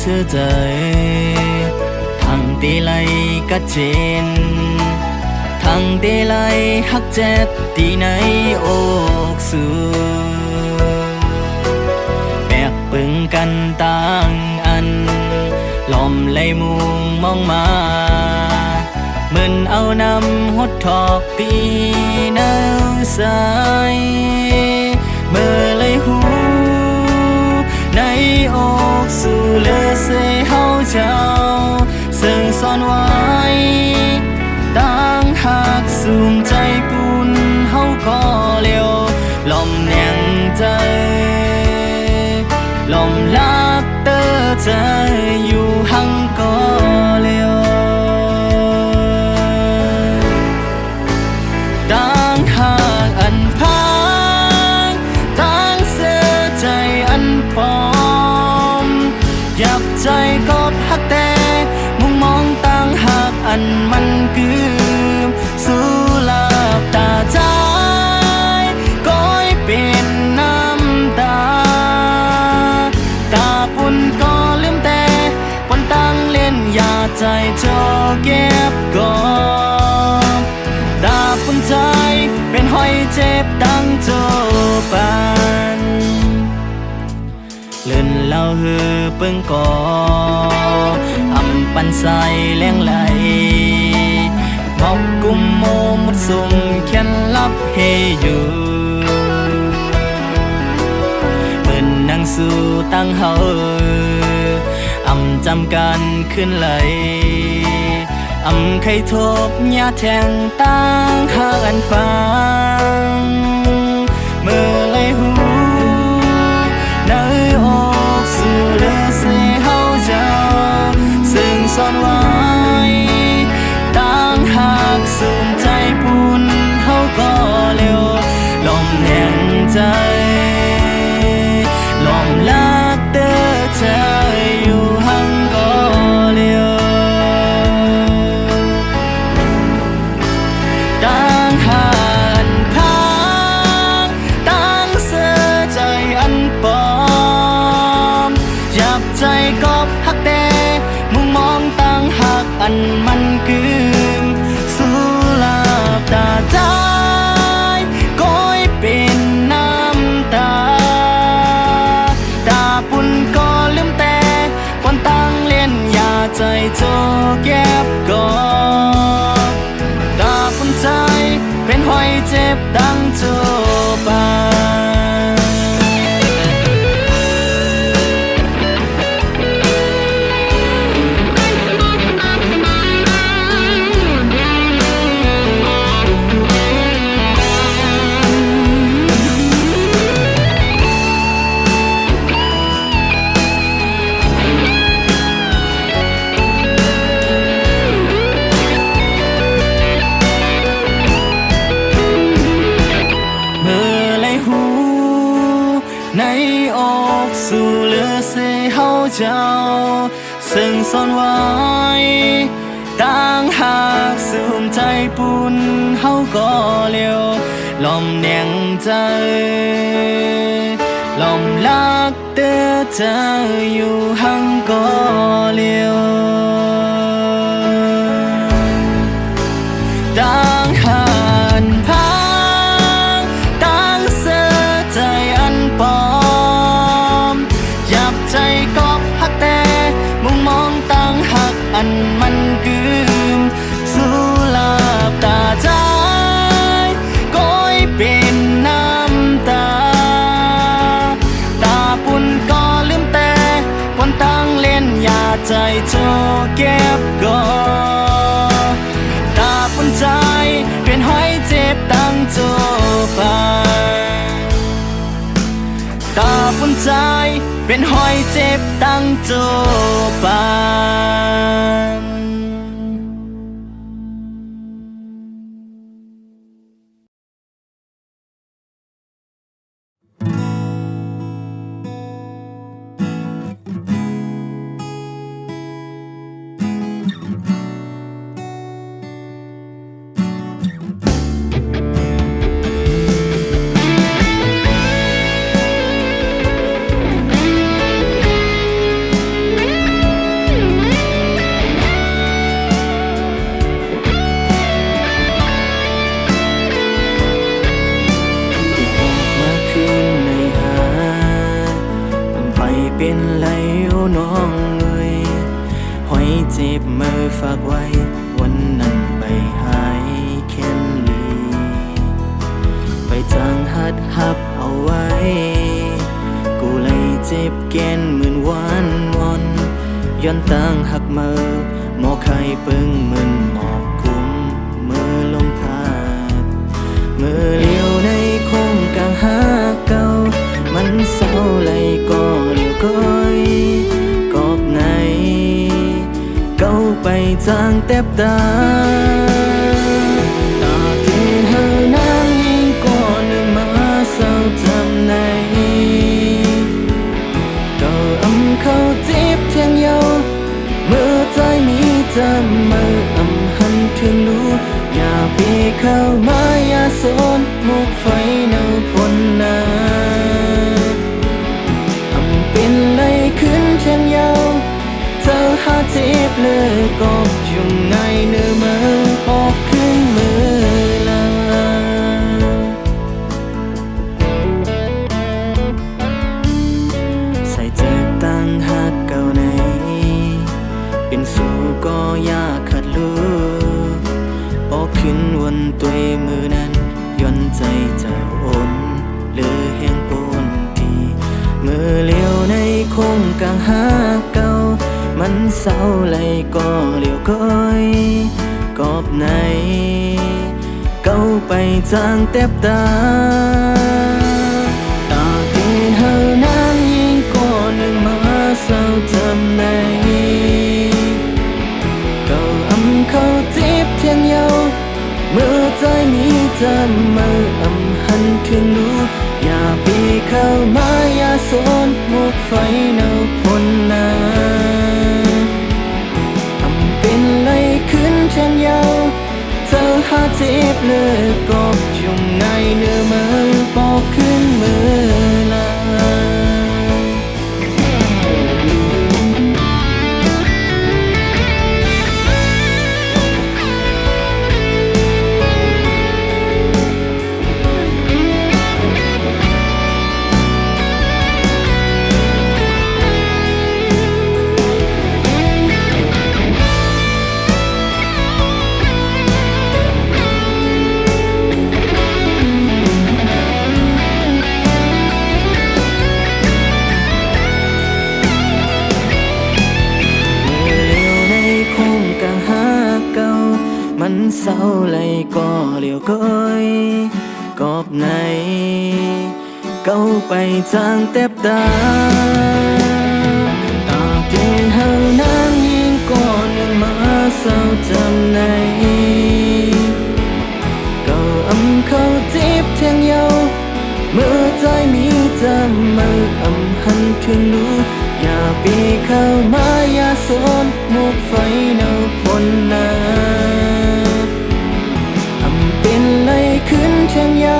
sư trời thằng tê lại cắt trên thằng tê lại hắc chết tí này ốc sư bẹc bưng căn tăng ăn lòm lấy muông mong mà mình ao năm hốt thọc tí nâu say mơ lấy hú nay ốc sư lơ xê hao chào sừng son hoàiตั้งหักสูงใจปุนเฮาก็เลี้ยวลมแนงใจลมลักเตอใจอยู่หังก็เลี้ยวตั้งหักอันพังตั้งเสื้อใจอันพร้อมยับใจก็หักแต่มุงมองตั้งหักอันมันคือสู้หลับตาใจก้อยเป็นน้ำตาตาปุ่นก็ลืมแต่ปนตั้งเล่นอย่าใจโจเก็บก่อนตาปุ่นใจเป็นหอยเจ็บตั้งโจปันเลื่อนเล่าฮือเปิ้งก่ออำปันใสแรงไหลมอกกุมโมมุดสุ่มเขียนลับเฮอยู่เหมือนนั่งสู่ตั้งเฮาอำจำกันขึ้นไหลอำใครทบยาแทงตั้งหาอันฟังเมื่อไรหูเนื้ออกสู่เลือเสียเฮาเจ้าซึ่งซ่อนไว้ตั้งหักสูงใจปุนเฮาก็เร็วลมแห่งใจลมลักเตอใจอยู่หังก็เร็วตั้งหันพังตั้งเสื้อใจอันปลอมยับใจก็หักแต่มุงมองตั้งหักอันมันคือสู้หลับตาใจก้อยเป็นน้ำตาตาปุ่นก็ลืมแต่ปนตั้งเล่นอย่าใจโจเก็บก่อนตาปุ่นใจเป็นหอยเจ็บดังโจปาในอกสู่เลือเสียเฮาเจ้าซึ่งซ่อนไว้ตั้งหักสูมใจปุนเฮาก็เลี้ยวลมแนงใจลมลักเตอใจอยู่หังก็เลี้ยวตั้งหันพังตั้งเสื้อใจอันปลอมยับใจก็หักแต่มุงมองตั้งหักอันมันกืมสู้หลับตาใจก้อยเป็นน้ำตาตาปุ่นก็ลืมแต่ปนตั้งเล่นอย่าใจโจเก็บก่อนตาปุ่นใจเป็นหอยเจ็บตั้งโจปาตาปุ่นใจเป็นหอยเจ็บตั้งโจปาน เ เป็นไรโอ้น้องเอ้ยหอยเจ็บมือฝากไว้วันนั้นไปหายแค่นลีไปจางหัดหับเอาไว้กูเลยเจ็บแกนเหมือนวันวอนย้อนตั้งหักมือหมอไข่ปึ้งมึนหมอกกุมมือลมพาดมือเลี้ยวในคงกลางหาเก่ามันเศร้าเลยก็เลี้ยวก้อยกอบไหนเก้าไปจางแทบตาตาที่เฮานางยิ่งก่อนหนึ่งมาเศร้าจำในเก้าอำเขาจีบเทียงเยาเมื่อใจมีจำมืออำหันถึงรู้อย่าปีเข้ามาอย่าสนมุกไฟเนาพ้นนาอำเป็นเลยขึ้นเทียงเยาเธอหาจีบเลยกอบอยู่ในเนื้อมือออกขึ้นมือลาใส่เจอตั้งหักเก่าในเป็นสู่ก็ยากขัดลูออกขึ้นวันตัวมือนั้นย้อนใจเจ้าอ่อนหรือแห่งปนทีมือเลี้ยวในคงกลางหาเก่ามันเศร้าเลยก็เลี้ยวก้อยกอบไหนเก้าไปจางแทบตาตาที่เฮานางยิ่งก่อนหนึ่งมาเศร้าจำในเก้าอำเขาจีบเทียงเยาเมื่อใจมีจำมืออำหันถึงรู้อย่าปีเข้ามาอย่าสนมุกไฟเนาพ้นนาเป็นไรขึ้นเทียงเยาเธอหาจีบเลยกอบอยู่ในเนื้อมือบอกขึ้นมือลามันเศร้าเลยก็เลี้ยวก้อยกอบไหนเก้าไปจางแทบตาตาที่เฮานางยิ่งก่อนหนึ่งมาเศร้าจำในเก้าอำเขาจีบเทียงเยาเมื่อใจมีจำมืออำหันถึงรู้อย่าปีเข้ามาอย่าสนมุกไฟเนาพ้นนาเป็นไรขึ้นเทียงเยา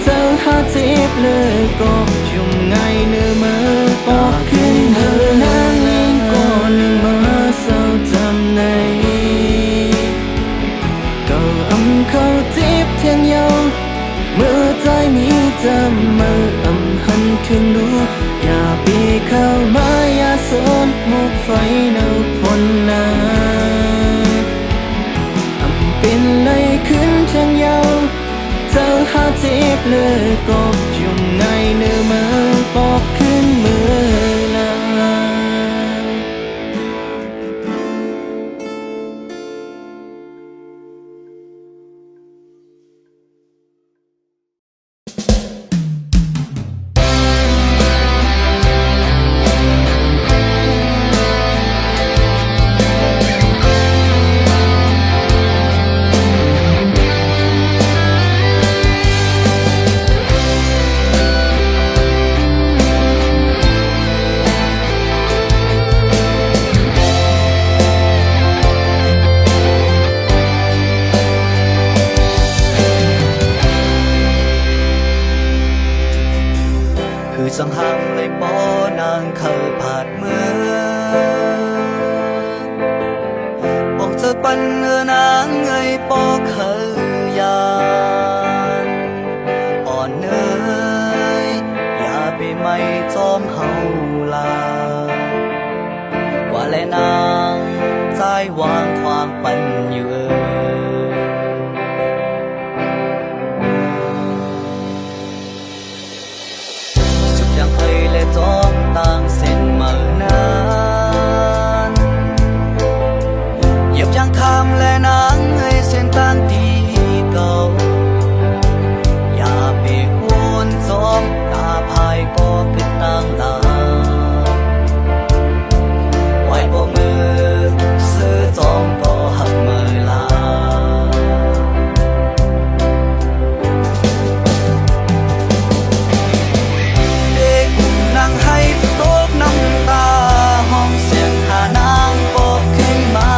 เธอหาจีบเลยกอบอยู่ไงเนื้อมือออกขึ้นเธอนางยิ่งก่อนหนึ่งมาเศร้าจำในเก้าอำเขาจีบเทียงเยาเมื่อใจมีจำมืออำหันถึงรู้อย่าปีเข้ามาอย่าสนมุกไฟเนาพ้นนาเป็นไรขึ้นเทียงเยาเธอหาจีบเลยกอบอยู่ในเนื้อมือบอกขึ้นมือลา สังหังเลยปอนางเคยผ่านเมืองบอกเธอปันนางไงปอเคยยานอ่อนเนยอย่าไปไม่จอมเฮาลา างปันอยู่สุดยังเคยและจอมต่างเส้นเมื่อนานเหยียบยังคำและนางให้เส้นต่างที่เก่าอย่าไปวนซ้อมตาพายก็คือต่างลาไหวบ่มือซื้อจอมก็หักมือลาเด็กนั่งให้ตกน้ำตาห้องเสียงหานางปกขึ้นมา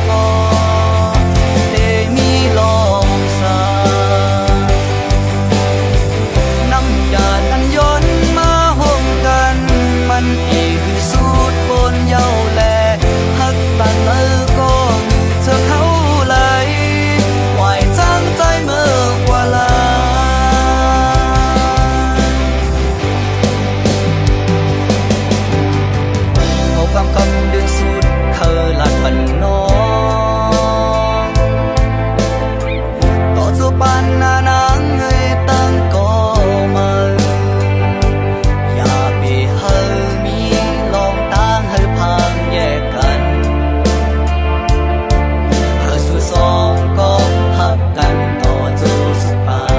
ก่อได้มีลองสาน้ำยาอันย้อนมาห่มกันมันอีกสูดบนเย้าแลหักตันมือก็คือเธอเขาเลยไหวจังใจเมื่อกว่าลาเอาความกำดึงสุดเคยหลัดปันน้องต่อสู้ปันนานางเงยตั้งก็มาอย่าไปเฮามีลองตั้งให้พางแยกกันเฮาสู่สองก็หักกันต่อจนสุดปาน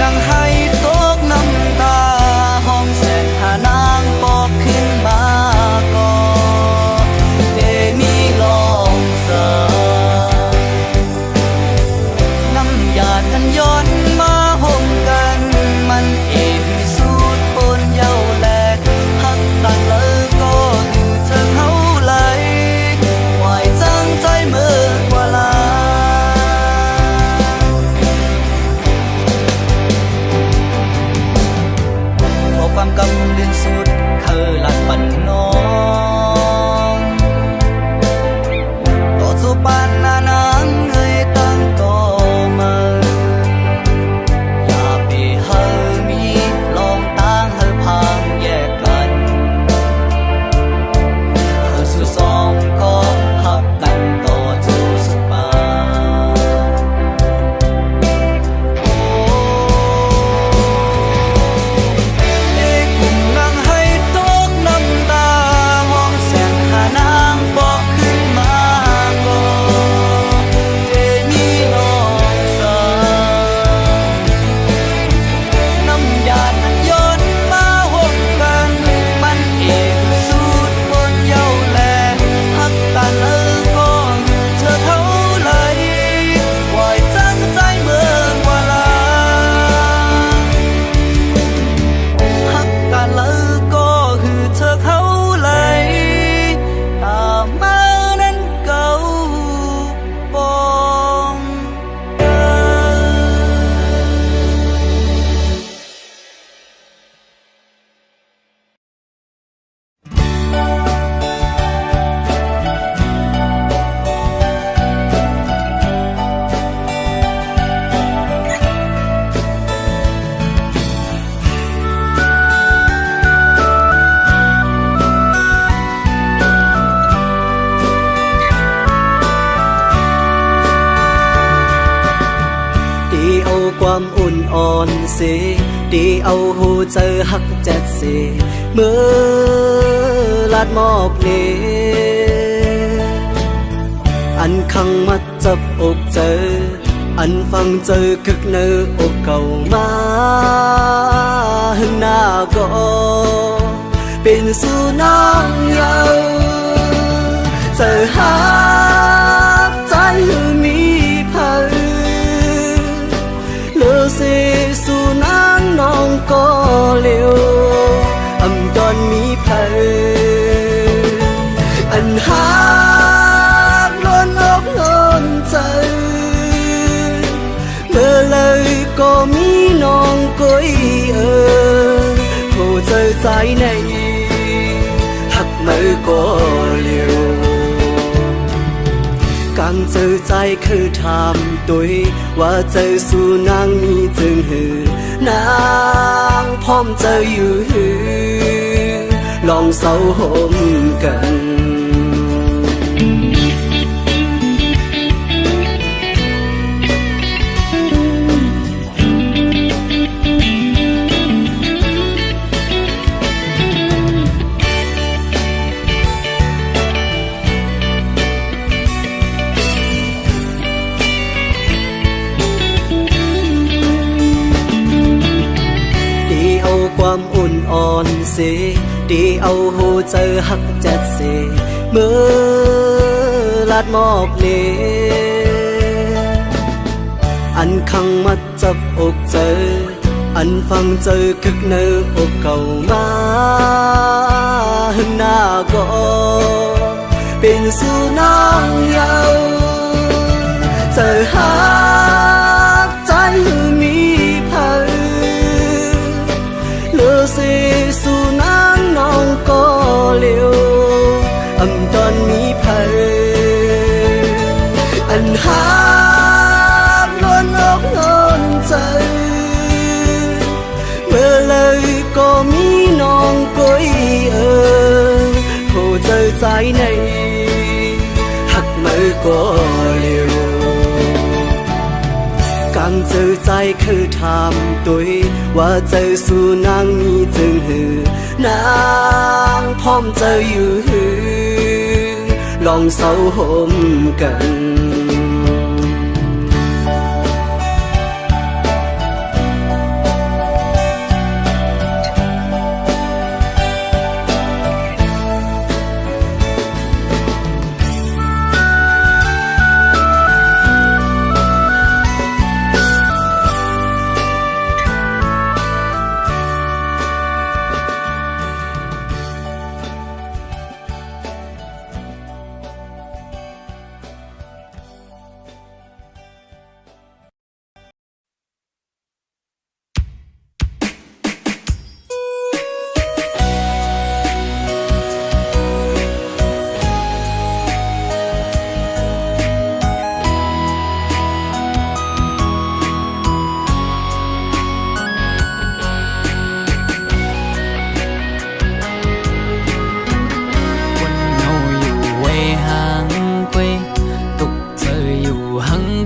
นั่งให้ตกน้ำตาห้องแสงหานางปอกขึ้นมาก่อได้มีลองสาน้ำยากันย้อนมาห่มกันมันเองสูดปนเย้าแลหักตันเลยก็คือเธอเขาเลยไหวจังใจเมื่อกว่าลาขอความกำลืนสุดเคยหลัดปันน้องต่อสู้ปันนานางเงยตั้งก็มาอย่าไปเฮามีลองตั้งให้พางแยกกันเฮาสู่สองก็หักกันต่อจนสุดปานเด็กนั่งให้ตกน้ำตาห้องแสงหานางบอกขึ้นมาก่อได้มีลองสาน้ำยาอันย้อนมาห่มกันมันเองสูดบนเย้าแลหักกันเลยก็คือเธอเขาเลยไหวจังใจเมื่อกว่าลาหักกันเลยก็คือเธอเขาเลยตามมานั้นเก่าปองเดิตีเอาความอุ่นอ่อนเสียตีเอาหูเจอหักแจ็ดเสียเมื่อลาดหมอกเนอันขังมัดจับอกเจออันฟังเจอคึกเนื้ออกเก่ามาหึงหน้าก็เป็นสุนัขเยาเจอหาใจมีเผยเลือเสี trái này hắc mơ có liều càng chờ tráiคือทำตัวว่าเจอสู่นางมีจึงหือนางพร้อมเจออยู่หือลองเศร้าห่มกันความอุ่นอ่อนเสดีเอาหูเจอหักจัดเสเมื่อลาดหมอกเลอันขังมัดจับอกเจออันฟังเจอคึกเนื้ออกเก่ามาหึงหน้าก็เป็นสู่น้องเยาเจอหาใจมีสู่นางน้องก็เลี้ยวอำตอนมีเพลอันหาล้วนอกนอนใจเมื่อเลยก็มีน้องก้อยโหเจอใจในหักมือก็เลี้ยวcàng chờใจคือทำตัวว่าเจอสู่นางมีจึงหือนางพร้อมเจออยู่หือลองเศร้าห่มกัน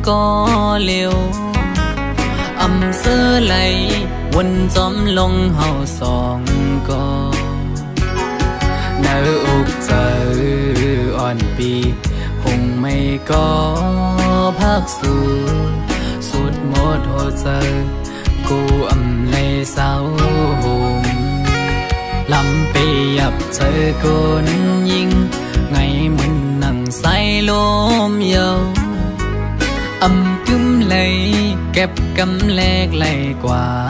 có liều âm sơ lấy quân gióm lông hậu sòng co nở ục giờ on pi hùng mây có bác su suốt một hồ giờ cô âm lê sao hùng lắm bì ập chơi côn nhìn ngày mình nặng say lôm dầu âm cúm lấy kẹp cắm lẹt lay qua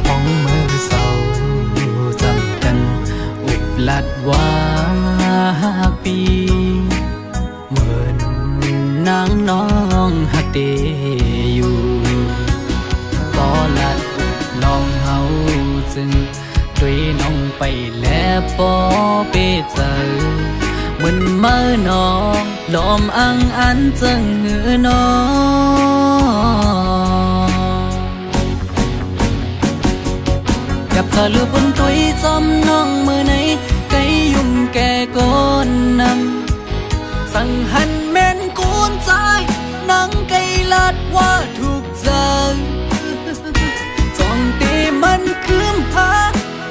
bóng mơ sầu dầm cần ụp lạt hoa pi mượn nắng nong hạt đê yu có lạt ụp lòng hậu dừng tuy nong bay lẹ bó bê giờ mình mơ nó lòm ăn ăn chân ngựa nó gặp thờ lửa bún tuổi xóm non mưa này cây dùng kè con nằmสั่งหันแม่นกูนใจนังไกลลาดว่าถูกใจจ้องตีมันคืมหา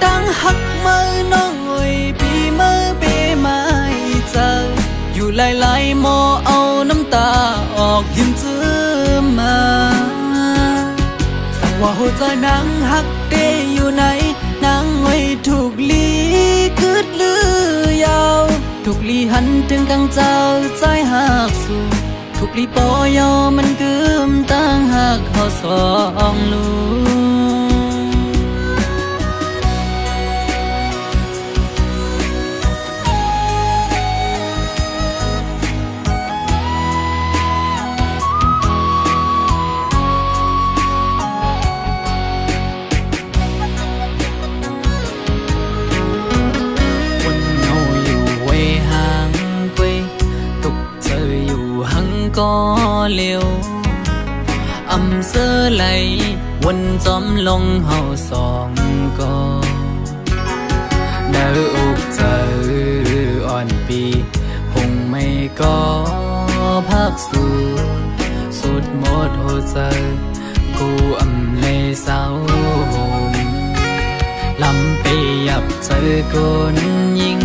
ดังหักมือน้องหอยปีมือเปไม่เจออยู่หลายๆหมอเอาน้ำตาออกยิ้มเจือมาสั่งว่าหัวใจนางหักเดอยู่ไหนนางหอยถูกลีคืดลือยาวถูกลีหันถึงกังเจ้าใจหักสู่ถูกลีปอยอมันกึมตั้งหักเขาสองลู ก็เร็วอำเสอไหลวนจอมลงเฮาสองก็เนื้ออกเจออ่อนปีคงไม่ก็พักสู้สุดหมดหัวใจกูอำเลยเศร้าลำไปยับเจอคนยิง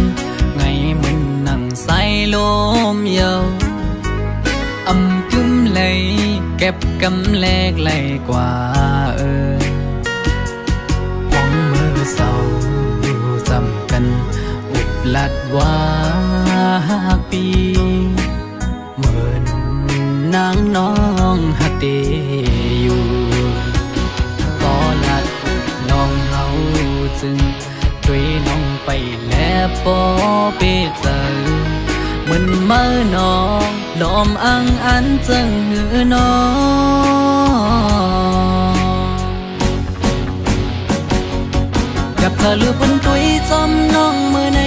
ไงมันนั่งใส่ลมเยาอำกึมเลยเก็บกำแลกไหลกว่าหวังมือเศร้าจำกันอุบลัดว่าปีเหมือนนางน้องหักเดอยู่ก็ลัดลองเฮาจึงช่วยน้องไปแล้วปอเปเจอเหมือนเมื่อน้องลมอังอันจึงหือน้องกับเธอลือเป็นตุยจอมน้องมือไหน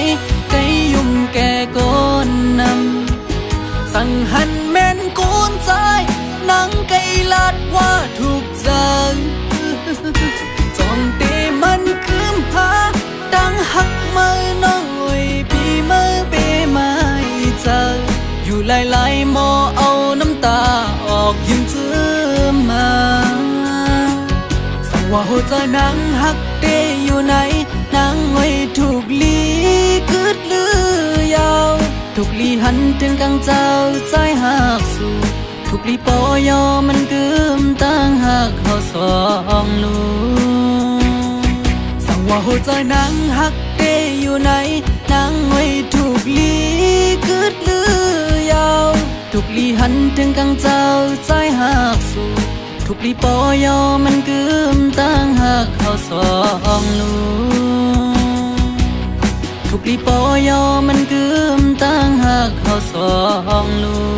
ไกยุ่มแก่ก้นนำสั่งหันแม่นกูนใจนังไกลาดว่าถูกใจจอมเตมันคืมหาดังหักมือน้องไว้ปีมือเปไม่เจออยู่หลายๆหมอเอาน้ำตาออกยิ้มเชื่อมาสั่งว่าหัวใจนางหักเตอยู่ไหนนางไว้ถูกลีกึดลือยาวถูกลีหันถึงกลางเจ้าใจหักสู่ถูกลีปอยอมันกึมตั้งหักเขาสองลูกสั่งว่าหัวใจนางหักเตอยู่ไหนนางไว้ถูกลีกึดลือยาวถูกลีหันถึงกลางเจ้าใจหักสู่ถูกลีปอยอมันกึมตั้งหักเขาสองลูกถูกลีปอยอมันกึมตั้งหักเขาสองลูก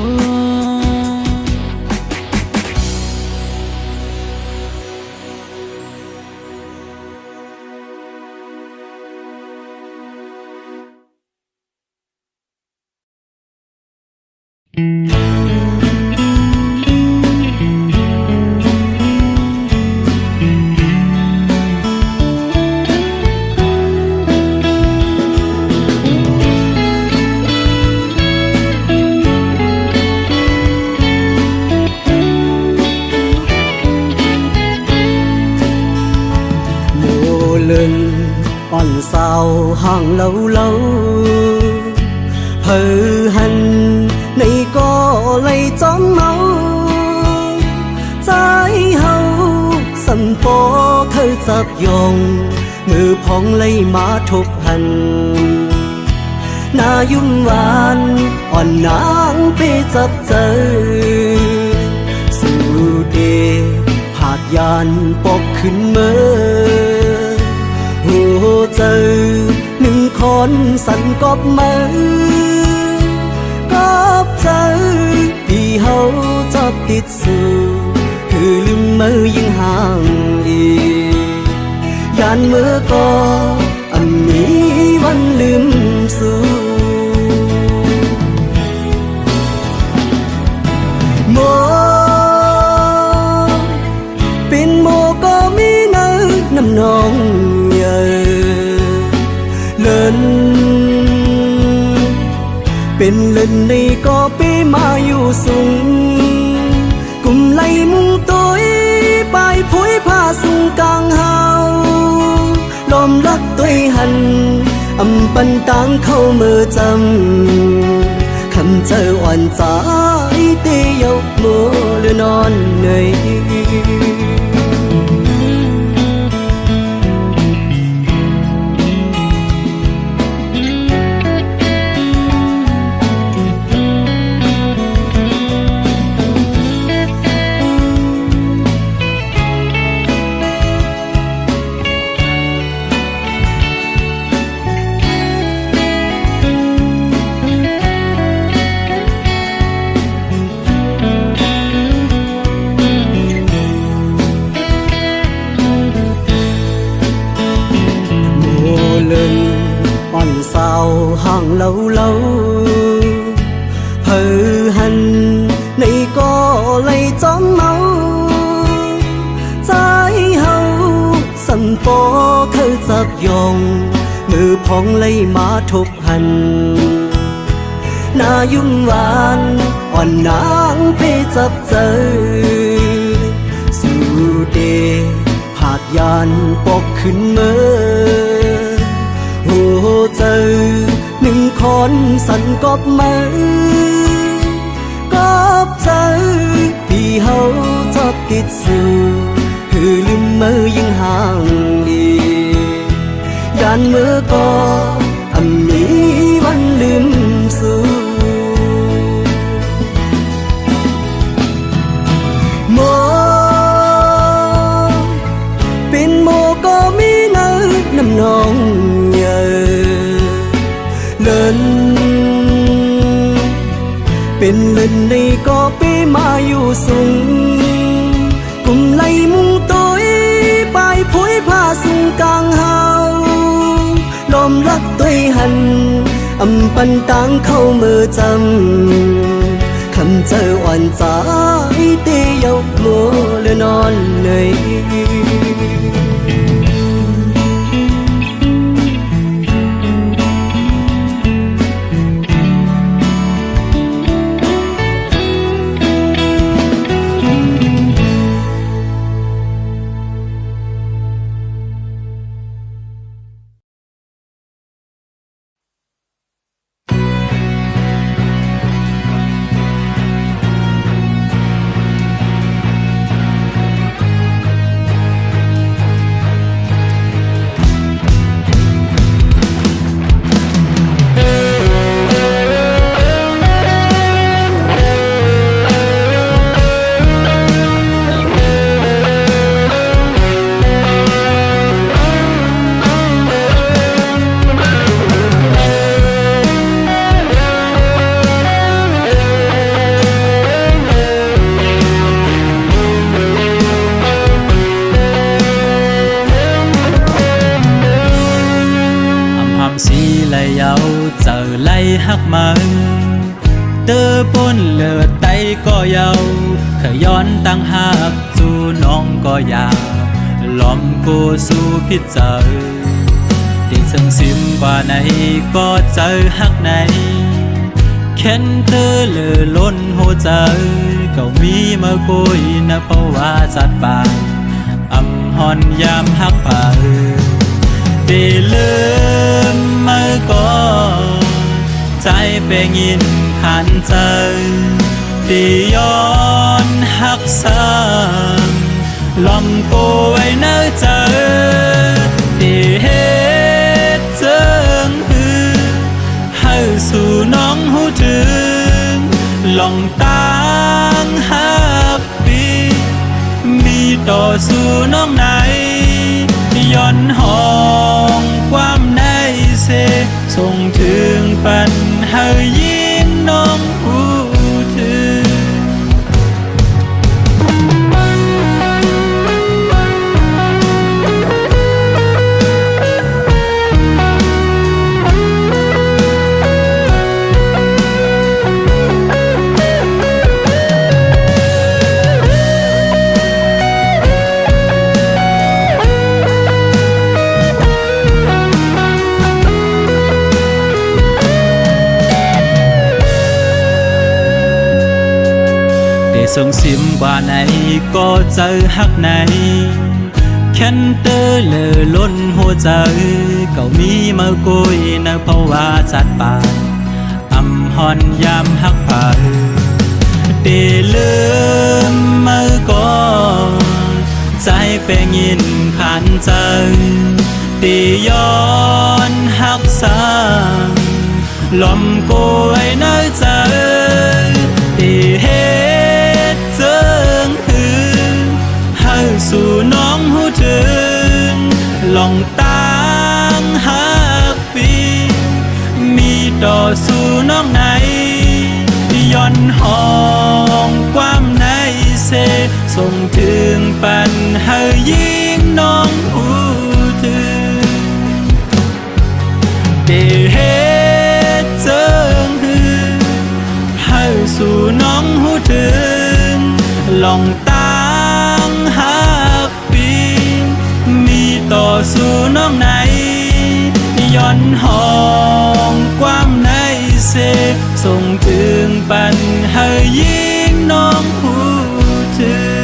อนสาวห่างlâu hờ hành này có lấy chóng máu trái hậu sân phố khơi dập dòng ngư phong lấy má thục hành na dung vàn on nắng pe dập dơ su đề hạt yàn bọcขึ้นเมื่อหัวใจหนึ่งคนสั่นกอบมือกอบใจที่เขาจะติดสู่คือลืมมือยิ่งห่างอีกยานมือก็อันนี้วันลืมสู่โมเป็นโมก็มีเนื้อน้ำนองเป็นเล่นในก็ไปมาอยู่สูงกลุ่มไล่มุงตัวไปพุ้ยผ้าสูงกลางเฮาลมรักตัวหันอำปันตังเข้ามือจำคำเจออ่อนใจเตยกมือหรือนอนเหนื่อยสาวห่างlâu hờ hànhใน ในก็เลยจ้องเมาใจเฮาสันปอเธอจับยองมือพองเลยมาทบหันหน้ายุ่งหวานอ่อนนางไปจับเจอสู่เดผาดยานปอกขึ้นเมื่อโหเจอหนึ่งคนสันกอบมือกอบเจอที่เฮาจับติดสู่คือลืมมือยังห่างดีด้านมือก็อันนี้วันลืมสู่โมเป็นโมก็มีเนื้อน้ำนองเยอะเลินเป็นเล่นในก็ไปมาอยู่สูงกุมไล่มุงตัวไปผุยผ้าสูงกลางเฮาลมรักตัวหันอำปันตังเข้ามือจำคำเจออ่อนใจเตยกมือเลือนอนเหนื่อยเจอไล่หักมันเตอปนเลือดไตก็เยาขย้อนตั้งหักสู่น้องก็อยากล้อมกูสู่พิจเจอติดซึ่งซิมกว่าไหนก็เจอหักไหนเข็นเตอเลือล้นหัวใจก็มีมาคุยนะเพราะว่าจัดปากอำหอนยามหักป่าตีลืมมือก่อนใจเป็นยินขันใจตีย้อนหักซ้ำลอมกูไว้เนื้อเจอตีเฮ็ดเจิงฮือให้สู่น้องหูถึงลองตั้งหักปีมีต่อสู่น้องไหนย้อนห้องความในเสส่งถึงปันให้ยิ้มน้องหูถึงส่งซิมกว่าไหนก็เจอหักไหนแค่นเตอเลือล้นหัวใจก็มีมากุยนะเพราะว่าจัดปากอำหอนยามหักป่าตีลืมมือก่อนใจเป็นยินขันใจตีย้อนหักซ้ำลมกุยเนื้อใจตีเฮ็ดเจิงฮือให้สู่น้องหูถึงลองตั้งหักปีมีต่อสู่น้องไหนย้อนห้องความในเสส่งถึงปันให้ยิ่งน้องหูถึงได้เฮ็ดเจิงฮือให้สู่น้อง องหูถึงลองตั้งหักปีมีต่อสู้น้องไหนย้อนห้องความในเสส่งถึงปันให้ยิ่งน้องหูถึง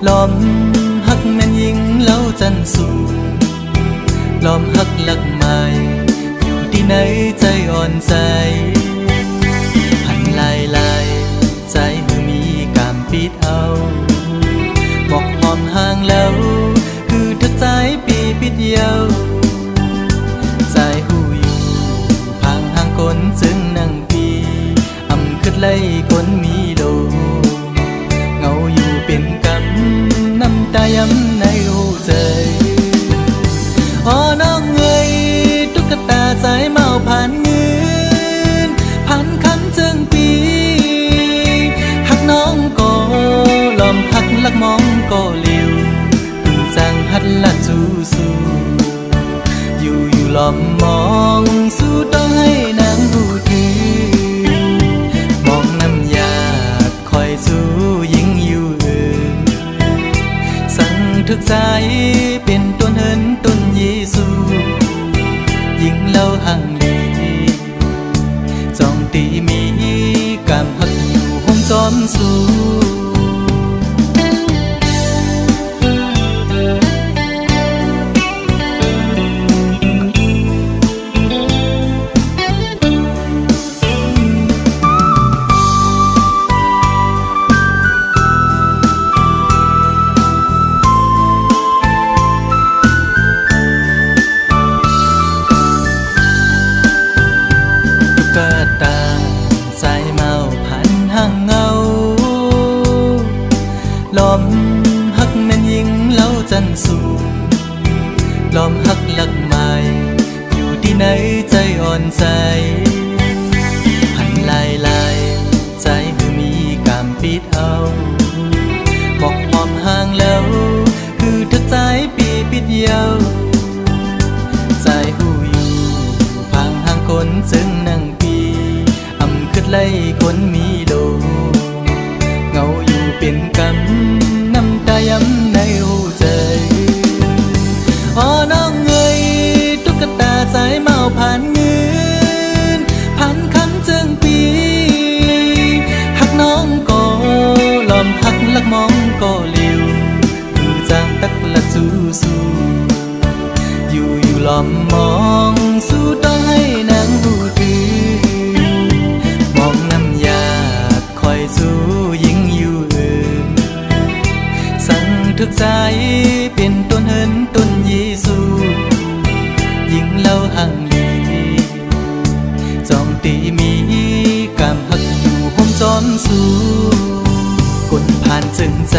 ลอมฮักแม่นยิงเล่าจันสูลอมฮักหลักไม้อยู่ที่ไหนใจอ่อนใจหันลายลายใจมือมีกามปิดเอาบอกหอมห่างแล้วคือทักใจปีปิดเยาใจหูอยู่พังห่างคนจึงนั่งปีอำคืดไล่คนมีโลเงาอยู่เป็นกำน้ำตาย้ำในหูใจอ๋อน้องเอ้ยตุ๊กตาสายเมาผ่านเงินผ่านคำจึงปีหักน้องก็ลอมหักลักมองก็เลี้ยวตึงจังหัดละจูสู้อยู่ลอมมองสู้ต้องให้นางหูถึงมองน้ำยาคอยสู้ยิ่งอยู่สั่งทึกใจเป็นต้นเหินต้นเยซูยิ่งเล่าห่างลีจ้องตีมีกามหักอยู่ห้องจอมสู้ลอมฮักแม่นยิงเล่าจันสูลอมฮักหลักไม้อยู่ที่ไหนใจอ่อนใจหันลายลายใจคือมีกามปิดเอาบอกหอมห่างแล้วคือทักใจปีปิดเยาใจหูอยู่พังห่างคนจึงนั่งปีอำคืดไล่คนมีโลเงาอยู่เป็นกำน้ำตาย้ำในหูใจอ๋อน้องเอ้ยตุ๊กตาสายเมาผ่านเงินผ่านคำจึงปีหักน้องก็ลอมหักลักมองก็เลี้ยวคือจางตักละจูสู้อยู่ลอมมองสู้ต้องให้ ซึ้งใจ